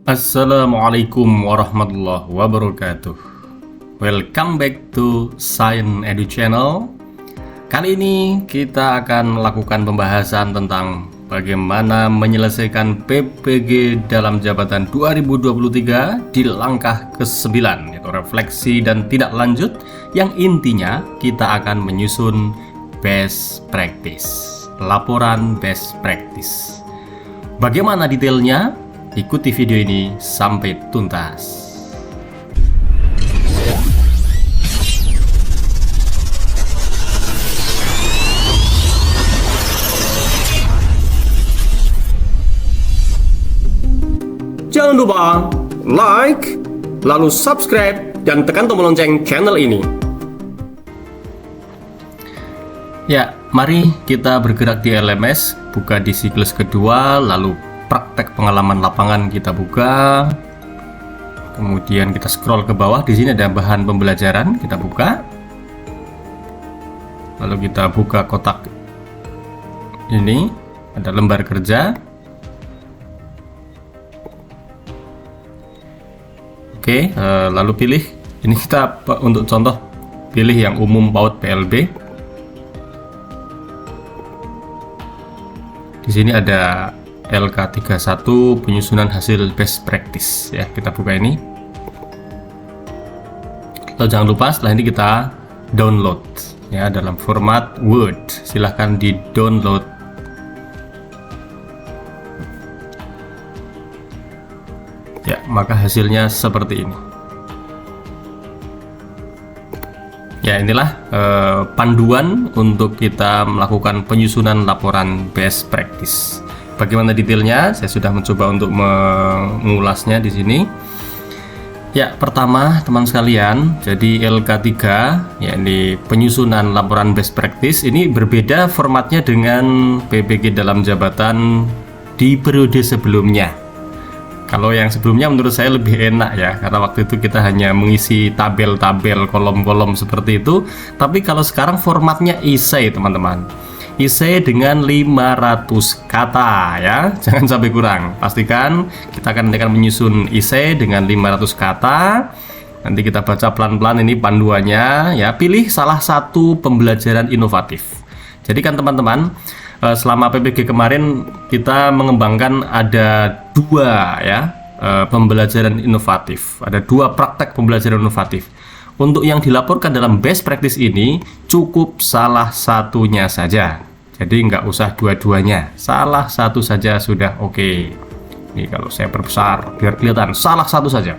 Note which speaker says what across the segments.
Speaker 1: Assalamualaikum warahmatullahi wabarakatuh. Welcome back to Science Edu Channel. Kali ini kita akan melakukan pembahasan tentang bagaimana menyelesaikan PPG dalam jabatan 2023 di langkah ke-9, yaitu refleksi dan tidak lanjut, yang intinya kita akan menyusun best practice, laporan best practice. Bagaimana detailnya? Ikuti video ini sampai tuntas. Jangan lupa like, lalu subscribe, dan tekan tombol lonceng channel ini. Ya, mari kita bergerak di LMS, buka di siklus kedua, lalu praktek pengalaman lapangan kita buka. Kemudian kita scroll ke bawah, di sini ada bahan pembelajaran, kita buka. Lalu kita buka kotak ini, ada lembar kerja. Oke, lalu pilih, ini kita untuk contoh pilih yang umum PAUD PLB. Di sini ada LK31 penyusunan hasil best practice, ya, kita buka ini. Lalu jangan lupa setelah ini kita download, ya, dalam format Word. Silahkan di download. Ya, maka hasilnya seperti ini. Ya, inilah panduan untuk kita melakukan penyusunan laporan best practice. Bagaimana detailnya? Saya sudah mencoba untuk mengulasnya di sini. Ya, pertama teman sekalian, jadi LK3, yakni penyusunan laporan best practice, ini berbeda formatnya dengan PPG dalam jabatan di periode sebelumnya. Kalau yang sebelumnya menurut saya lebih enak, ya, karena waktu itu kita hanya mengisi tabel-tabel, kolom-kolom seperti itu. Tapi kalau sekarang formatnya essay, teman-teman. Essay dengan 500 kata, ya, jangan sampai kurang. Pastikan kita akan menyusun essay dengan 500 kata. Nanti kita baca pelan-pelan ini panduannya, ya. Pilih salah satu pembelajaran inovatif. Jadi kan teman-teman, selama PPG kemarin kita mengembangkan ada dua, ya, pembelajaran inovatif. Ada dua praktek pembelajaran inovatif. Untuk yang dilaporkan dalam best practice ini cukup salah satunya saja. Jadi nggak usah dua-duanya, salah satu saja sudah oke. Ini kalau saya perbesar biar kelihatan, salah satu saja.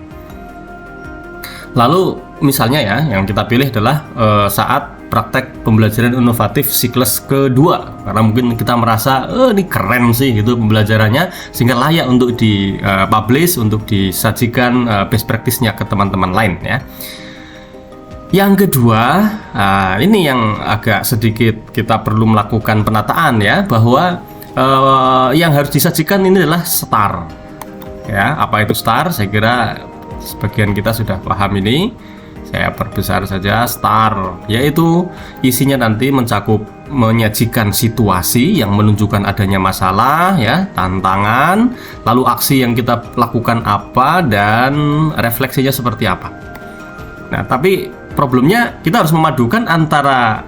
Speaker 1: Lalu misalnya, ya, yang kita pilih adalah saat praktek pembelajaran inovatif siklus kedua, karena mungkin kita merasa ini keren sih gitu pembelajarannya, sehingga layak untuk di-publish, untuk disajikan best practice-nya ke teman-teman lain, ya. Yang kedua, ini yang agak sedikit kita perlu melakukan penataan, ya, bahwa yang harus disajikan ini adalah STAR. Ya, apa itu STAR? Saya kira sebagian kita sudah paham ini. Saya perbesar saja, STAR, yaitu isinya nanti menyajikan situasi yang menunjukkan adanya masalah, ya, tantangan, lalu aksi yang kita lakukan apa, dan refleksinya seperti apa. Nah, tapi problemnya kita harus memadukan antara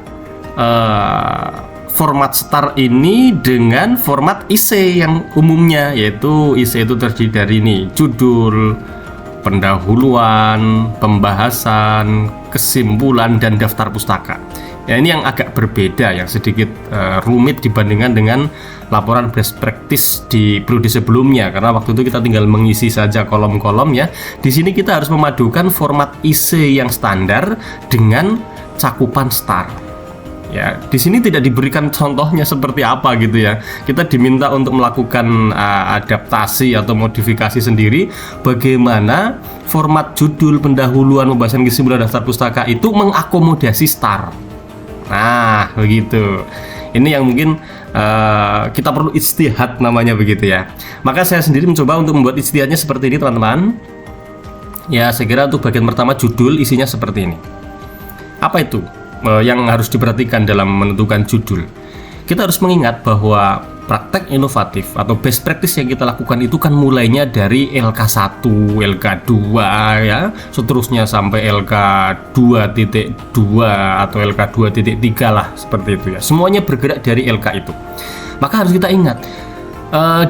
Speaker 1: format STAR ini dengan format essay yang umumnya, yaitu essay itu terdiri dari ini, judul, pendahuluan, pembahasan, kesimpulan, dan daftar pustaka. Ya, ini yang agak berbeda, yang sedikit rumit dibandingkan dengan laporan best practice di periode sebelumnya, karena waktu itu kita tinggal mengisi saja kolom-kolom, ya. Di sini kita harus memadukan format essay yang standar dengan cakupan STAR. Ya, di sini tidak diberikan contohnya seperti apa gitu, ya. Kita diminta untuk melakukan adaptasi atau modifikasi sendiri bagaimana format judul, pendahuluan, pembahasan, kesimpulan, daftar pustaka itu mengakomodasi STAR. Nah, begitu. Ini yang mungkin kita perlu ijtihad namanya begitu, ya. Maka saya sendiri mencoba untuk membuat ijtihadnya seperti ini, teman-teman. Ya, saya kira untuk bagian pertama judul isinya seperti ini. Apa itu yang harus diperhatikan dalam menentukan judul? Kita harus mengingat bahwa praktek inovatif atau best practice yang kita lakukan itu kan mulainya dari LK1, LK2 ya, seterusnya sampai LK2.2 atau LK2.3 lah, seperti itu ya. Semuanya bergerak dari LK itu. Maka harus kita ingat,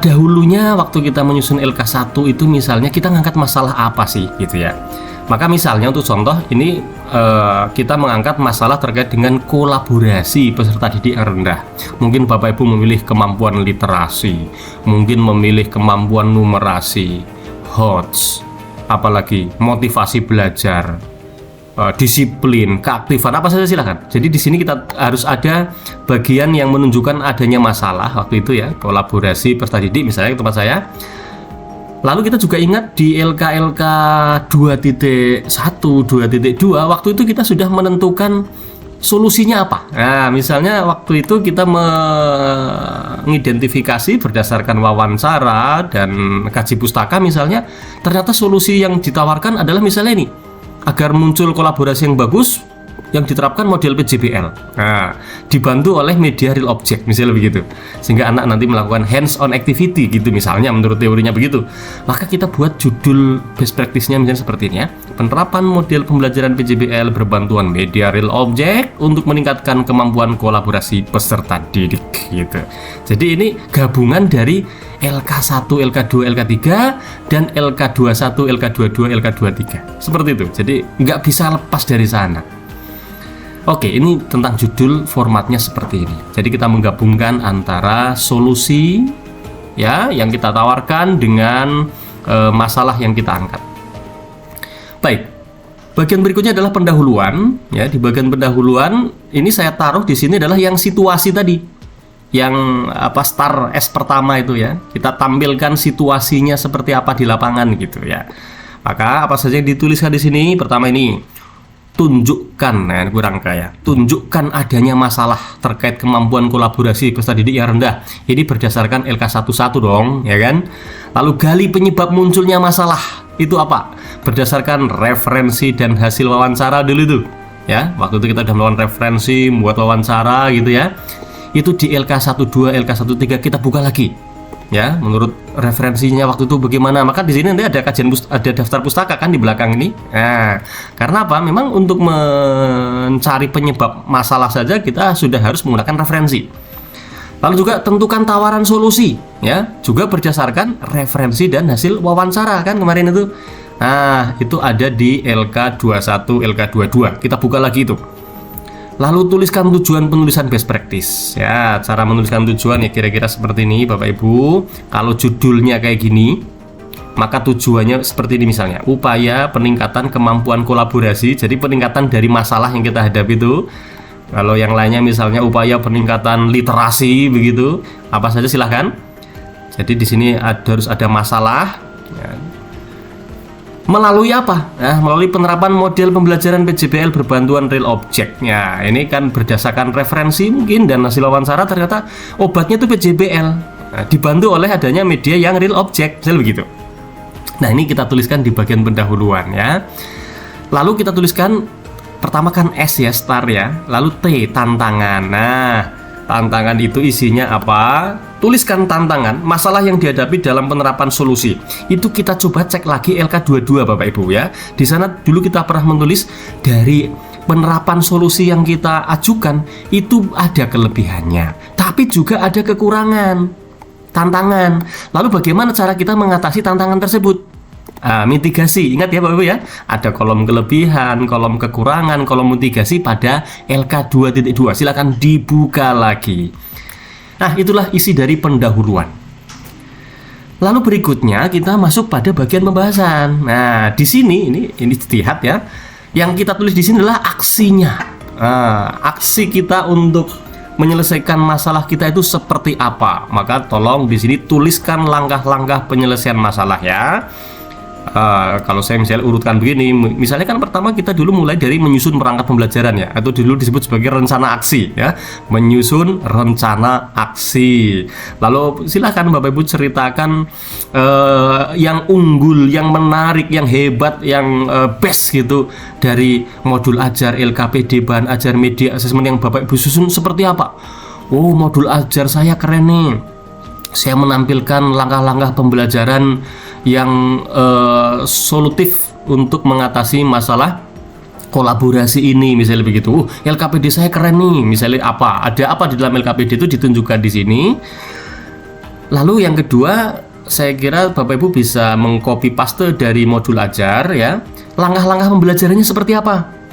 Speaker 1: dahulunya waktu kita menyusun LK1 itu misalnya kita ngangkat masalah apa sih gitu ya. Maka misalnya untuk contoh ini kita mengangkat masalah terkait dengan kolaborasi peserta didik yang rendah. Mungkin Bapak Ibu memilih kemampuan literasi, mungkin memilih kemampuan numerasi, HOTS, apalagi motivasi belajar, disiplin, keaktifan, apa saja silahkan. Jadi di sini kita harus ada bagian yang menunjukkan adanya masalah waktu itu ya, kolaborasi peserta didik misalnya tempat saya. Lalu kita juga ingat di LK 2.1, 2.2 waktu itu kita sudah menentukan solusinya apa. Nah, misalnya waktu itu kita mengidentifikasi berdasarkan wawancara dan kaji pustaka misalnya, ternyata solusi yang ditawarkan adalah misalnya ini, agar muncul kolaborasi yang bagus yang diterapkan model PJBL. Nah, dibantu oleh media real object misalnya begitu. Sehingga anak nanti melakukan hands on activity gitu misalnya menurut teorinya begitu. Maka kita buat judul best practice-nya misalnya seperti ini ya. Penerapan model pembelajaran PJBL berbantuan media real object untuk meningkatkan kemampuan kolaborasi peserta didik gitu. Jadi ini gabungan dari LK1, LK2, LK3 dan LK21, LK22, LK23. Seperti itu. Jadi nggak bisa lepas dari sana. Oke, ini tentang judul, formatnya seperti ini. Jadi kita menggabungkan antara solusi ya yang kita tawarkan dengan masalah yang kita angkat. Baik. Bagian berikutnya adalah pendahuluan ya. Di bagian pendahuluan ini saya taruh di sini adalah yang situasi tadi. Yang star S pertama itu ya. Kita tampilkan situasinya seperti apa di lapangan gitu ya. Maka apa saja yang dituliskan di sini? Pertama ini tunjukkan, tunjukkan adanya masalah terkait kemampuan kolaborasi peserta didik yang rendah. Ini berdasarkan LK11 dong, ya kan? Lalu gali penyebab munculnya masalah. Itu apa? Berdasarkan referensi dan hasil wawancara dulu itu. Ya, waktu itu kita sudah melakukan referensi, membuat wawancara gitu ya. Itu di LK12, LK13 kita buka lagi. Ya, menurut referensinya waktu itu bagaimana? Maka di sini nanti ada kajian ada daftar pustaka kan di belakang ini. Nah, karena apa? Memang untuk mencari penyebab masalah saja kita sudah harus menggunakan referensi. Lalu juga tentukan tawaran solusi, ya, juga berdasarkan referensi dan hasil wawancara kan kemarin itu. Nah, itu ada di LK21, LK22. Kita buka lagi itu. Lalu tuliskan tujuan penulisan best practice. Ya, cara menuliskan tujuan ya kira-kira seperti ini Bapak Ibu. Kalau judulnya kayak gini, maka tujuannya seperti ini misalnya. Upaya peningkatan kemampuan kolaborasi. Jadi peningkatan dari masalah yang kita hadapi itu. Kalau yang lainnya misalnya upaya peningkatan literasi begitu. Apa saja silahkan. Jadi di sini harus ada masalah. Ya. Melalui apa? Nah, melalui penerapan model pembelajaran PJBL berbantuan real object. Ya, ini kan berdasarkan referensi mungkin dan hasil wawancara ternyata obatnya itu PJBL. Nah, dibantu oleh adanya media yang real object, misalnya begitu. Nah, ini kita tuliskan di bagian pendahuluan ya. Lalu kita tuliskan pertama kan S ya, start ya. Lalu T, tantangan. Nah, tantangan itu isinya apa? Tuliskan tantangan, masalah yang dihadapi dalam penerapan solusi. Itu kita coba cek lagi LK22 Bapak Ibu ya. Di sana dulu kita pernah menulis dari penerapan solusi yang kita ajukan itu ada kelebihannya, tapi juga ada kekurangan, tantangan. Lalu bagaimana cara kita mengatasi tantangan tersebut? Mitigasi, ingat ya Bapak Ibu ya. Ada kolom kelebihan, kolom kekurangan, kolom mitigasi pada LK2.2. Silakan dibuka lagi. Nah, itulah isi dari pendahuluan. Lalu berikutnya kita masuk pada bagian pembahasan. Nah, di sini ini lihat ya. Yang kita tulis di sini adalah aksinya. Aksi kita untuk menyelesaikan masalah kita itu seperti apa? Maka tolong di sini tuliskan langkah-langkah penyelesaian masalah ya. Kalau saya misalnya urutkan begini, misalnya kan pertama kita dulu mulai dari menyusun perangkat pembelajaran ya, atau dulu disebut sebagai rencana aksi ya, menyusun rencana aksi. Lalu silakan Bapak Ibu ceritakan yang unggul, yang menarik, yang hebat, yang best gitu dari modul ajar LKPD, bahan ajar media asesmen yang Bapak Ibu susun seperti apa. Oh, modul ajar saya keren nih. saya menampilkan langkah-langkah pembelajaran yang solutif untuk mengatasi masalah kolaborasi ini, misalnya begitu. LKPD saya keren nih, misalnya apa? Ada apa di dalam LKPD itu ditunjukkan di sini. Lalu yang kedua, saya kira Bapak Ibu bisa mengcopy paste dari modul ajar ya. Langkah-langkah pembelajarannya seperti apa?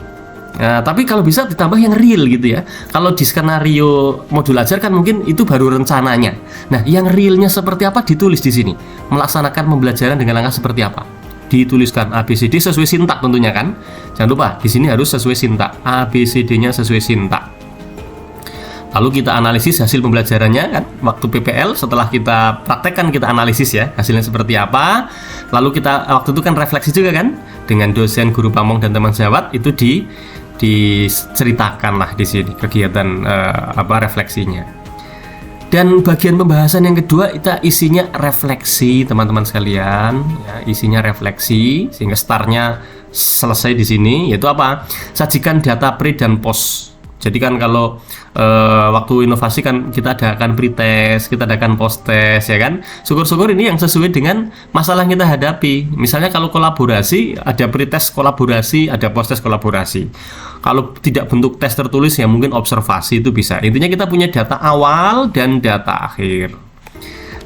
Speaker 1: Nah, tapi kalau bisa ditambah yang real gitu ya. Kalau di skenario modul ajar kan mungkin itu baru rencananya. Nah, yang realnya seperti apa ditulis di sini. Melaksanakan pembelajaran dengan langkah seperti apa? Dituliskan ABCD sesuai sintak tentunya kan. Jangan lupa di sini harus sesuai sintak. ABCD-nya sesuai sintak. Lalu kita analisis hasil pembelajarannya kan. Waktu PPL setelah kita praktekkan kita analisis ya hasilnya seperti apa. Lalu kita waktu itu kan refleksi juga kan dengan dosen, guru pamong dan teman sejawat itu diceritakan lah di sini kegiatan refleksinya. Dan bagian pembahasan yang kedua itu isinya refleksi teman-teman sekalian ya, isinya refleksi sehingga startnya selesai di sini yaitu apa? Sajikan data pre dan post. Jadi kan kalau waktu inovasi kan kita adakan pre-test, kita adakan post-test ya kan. Syukur-syukur ini yang sesuai dengan masalah yang kita hadapi. Misalnya kalau kolaborasi, ada pre-test kolaborasi, ada post-test kolaborasi. Kalau tidak bentuk tes tertulis ya mungkin observasi itu bisa. Intinya kita punya data awal dan data akhir.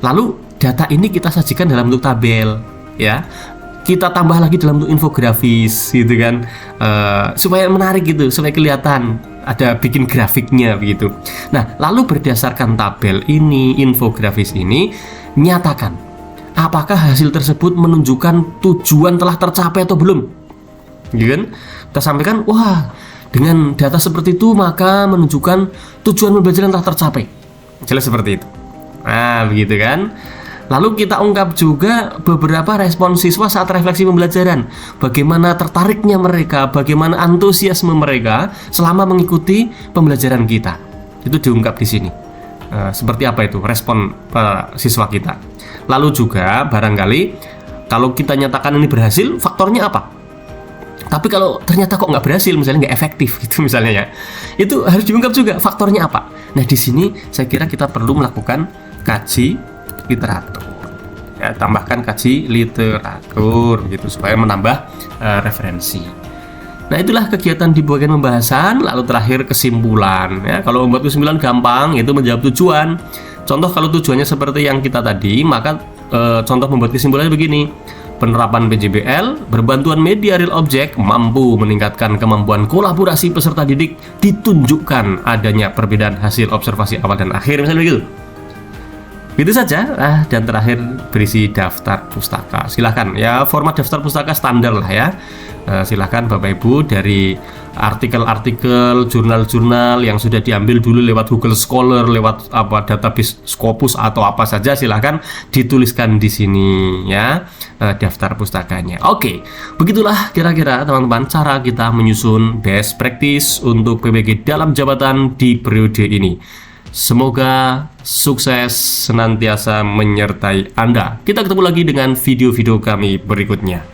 Speaker 1: Lalu data ini kita sajikan dalam bentuk tabel ya. Kita tambah lagi dalam bentuk infografis gitu kan, supaya menarik gitu, supaya kelihatan ada bikin grafiknya begitu. Nah, lalu berdasarkan tabel ini, infografis ini, nyatakan apakah hasil tersebut menunjukkan tujuan telah tercapai atau belum, gitu kan? Kita sampaikan, wah dengan data seperti itu maka menunjukkan tujuan pembelajaran telah tercapai, jelas seperti itu. Nah, begitu kan? Lalu kita ungkap juga beberapa respon siswa saat refleksi pembelajaran. Bagaimana tertariknya mereka, bagaimana antusiasme mereka selama mengikuti pembelajaran kita. Itu diungkap di sini. Seperti apa itu respon siswa kita. Lalu juga barangkali kalau kita nyatakan ini berhasil, faktornya apa? Tapi kalau ternyata kok nggak berhasil, misalnya nggak efektif gitu misalnya ya, itu harus diungkap juga faktornya apa. Nah di sini saya kira kita perlu melakukan kaji literatur ya, tambahkan kaji literatur gitu supaya menambah referensi. Nah itulah kegiatan di bagian pembahasan. Lalu terakhir kesimpulan ya. Kalau membuat kesimpulan gampang, itu menjawab tujuan. Contoh kalau tujuannya seperti yang kita tadi, maka contoh membuat kesimpulannya begini. Penerapan PJBL berbantuan media real object mampu meningkatkan kemampuan kolaborasi peserta didik, ditunjukkan adanya perbedaan hasil observasi awal dan akhir, misalnya begitu. Gitu saja. Dan terakhir berisi daftar pustaka. Silahkan ya, format daftar pustaka standar lah ya. Silahkan Bapak Ibu dari artikel-artikel, jurnal-jurnal yang sudah diambil dulu lewat Google Scholar, lewat database Scopus atau apa saja, silahkan dituliskan di sini ya daftar pustakanya. Oke, begitulah kira-kira teman-teman cara kita menyusun best practice untuk PBG dalam jabatan di periode ini. Semoga sukses senantiasa menyertai Anda. Kita ketemu lagi dengan video-video kami berikutnya.